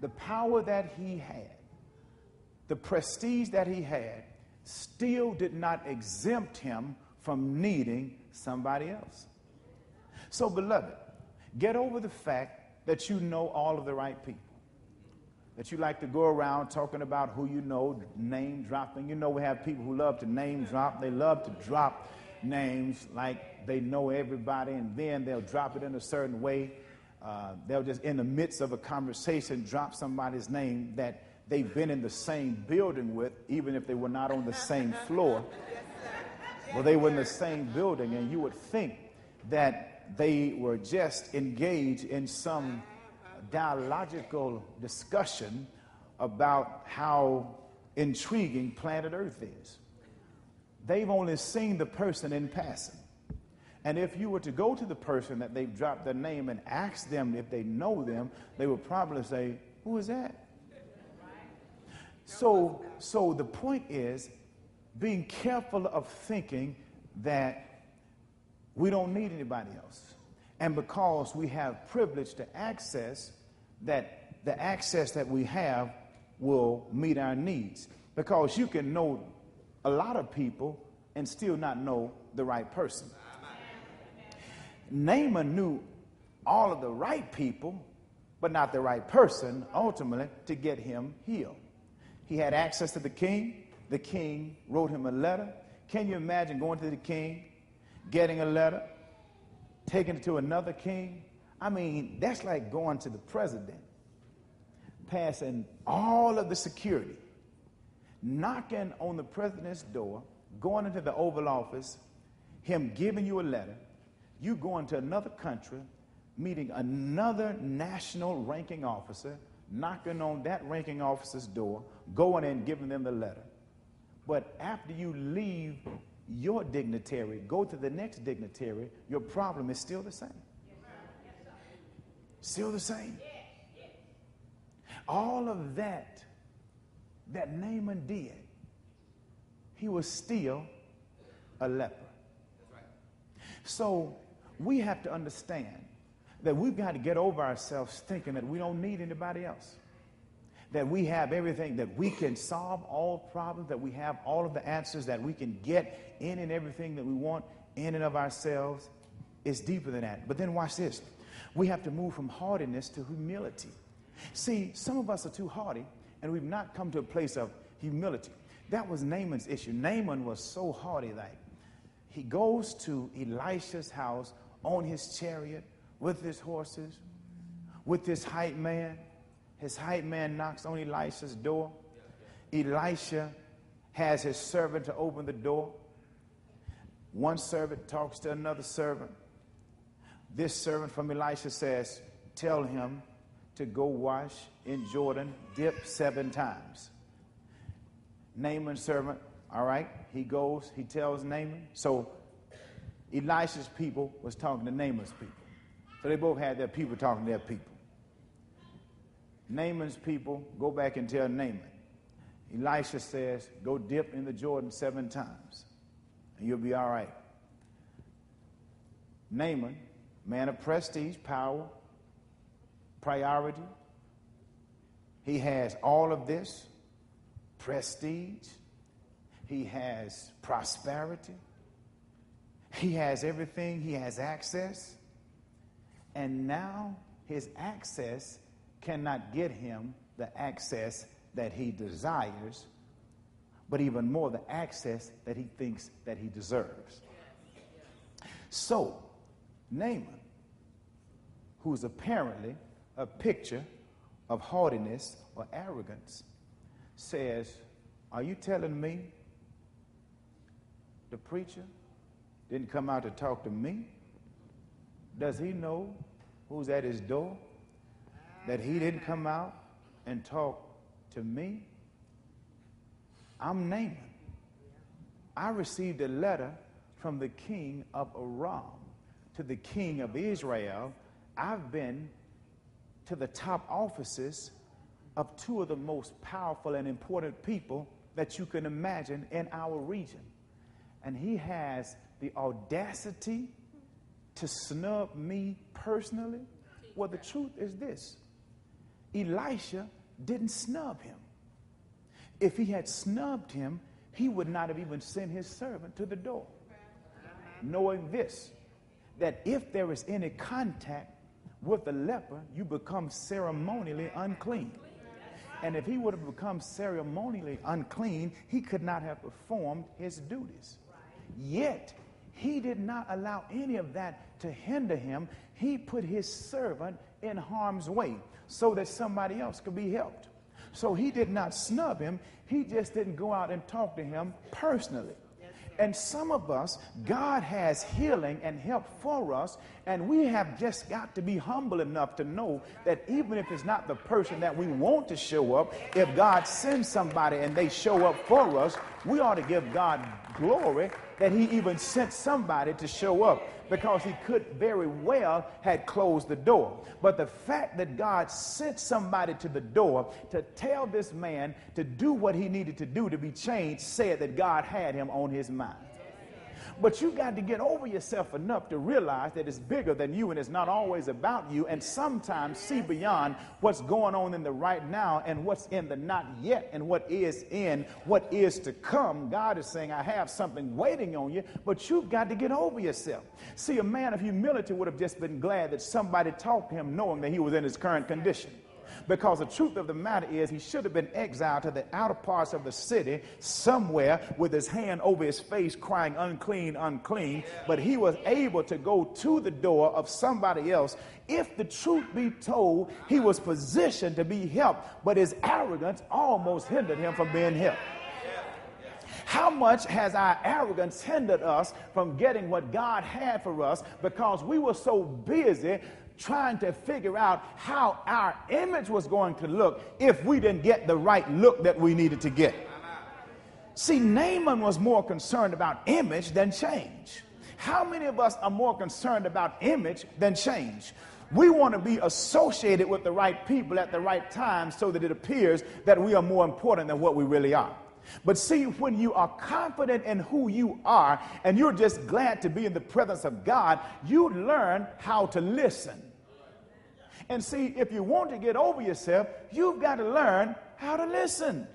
the power that he had, the prestige that he had, still did not exempt him from needing somebody else. So, beloved, get over the fact that you know all of the right people, that you like to go around talking about who you know, name dropping. You know, we have people who love to name drop. They love to drop names like they know everybody, and then they'll drop it in a certain way. They'll just, in the midst of a conversation, drop somebody's name that they've been in the same building with, even if they were not on the same floor. Well, they were in the same building, and you would think that they were just engaged in some dialogical discussion about how intriguing planet Earth is. They've only seen the person in passing. And if you were to go to the person that they've dropped their name and ask them if they know them, they would probably say, "Who is that?" So the point is being careful of thinking that we don't need anybody else. And because we have privilege to access, that the access that we have will meet our needs. Because you can know a lot of people and still not know the right person. Naaman knew all of the right people, but not the right person, ultimately, to get him healed. He had access to the king. The king wrote him a letter. Can you imagine going to the king, getting a letter, taking it to another king? I mean, that's like going to the president, passing all of the security, knocking on the president's door, going into the Oval Office, him giving you a letter, you going to another country, meeting another national ranking officer, knocking on that ranking officer's door, going and giving them the letter. But after you leave your dignitary, go to the next dignitary, your problem is still the same. Still the same. All of that Naaman did, he was still a leper. So we have to understand that we've got to get over ourselves thinking that we don't need anybody else, that we have everything, that we can solve all problems, that we have all of the answers, that we can get in and everything that we want in and of ourselves. It's deeper than that. But then watch this. We have to move from haughtiness to humility. See, some of us are too haughty, and we've not come to a place of humility. That was Naaman's issue. Naaman was so haughty, like he goes to Elisha's house on his chariot with his horses, with his hype man. His hype man knocks on Elisha's door. Elisha has his servant to open the door. One servant talks to another servant. This servant from Elisha says, "Tell him to go wash in Jordan, dip 7 times. Naaman's servant, all right, he goes, he tells Naaman. So Elisha's people was talking to Naaman's people. So they both had their people talking to their people. Naaman's people go back and tell Naaman. Elisha says, go dip in the Jordan 7 times, and you'll be all right. Naaman, man of prestige, power, priority. He has all of this prestige. He has prosperity. He has everything. He has access. And now his access cannot get him the access that he desires, but even more the access that he thinks that he deserves. So, Naaman, who's apparently a picture of haughtiness or arrogance, says, are you telling me the preacher didn't come out to talk to me? Does he know who's at his door? That he didn't come out and talk to me? I'm Naaman. I received a letter from the king of Aram to the king of Israel. I've been to the top offices of 2 of the most powerful and important people that you can imagine in our region. And he has the audacity to snub me personally. Well, the truth is this. Elisha didn't snub him. If he had snubbed him, he would not have even sent his servant to the door. Knowing this, that if there is any contact with the leper, you become ceremonially unclean. And if he would have become ceremonially unclean, he could not have performed his duties. Yet, he did not allow any of that to hinder him. He put his servant in harm's way so that somebody else could be helped. So he did not snub him. He just didn't go out and talk to him personally. And some of us, God has healing and help for us, and we have just got to be humble enough to know that even if it's not the person that we want to show up, if God sends somebody and they show up for us, we ought to give God glory that he even sent somebody to show up, because he could very well had closed the door. But the fact that God sent somebody to the door to tell this man to do what he needed to do to be changed said that God had him on his mind. But you got to get over yourself enough to realize that it's bigger than you and it's not always about you, and sometimes see beyond what's going on in the right now and what's in the not yet and what is in what is to come. God is saying, I have something waiting on you, but you've got to get over yourself. See, a man of humility would have just been glad that somebody talked to him knowing that he was in his current condition. Because the truth of the matter is, he should have been exiled to the outer parts of the city somewhere with his hand over his face crying, unclean, unclean. But he was able to go to the door of somebody else. If the truth be told, he was positioned to be helped, but his arrogance almost hindered him from being helped. How much has our arrogance hindered us from getting what God had for us because we were so busy trying to figure out how our image was going to look if we didn't get the right look that we needed to get. See, Naaman was more concerned about image than change. How many of us are more concerned about image than change? We want to be associated with the right people at the right time so that it appears that we are more important than what we really are. But see, when you are confident in who you are and you're just glad to be in the presence of God, you learn how to listen. And see, if you want to get over yourself, you've got to learn how to listen.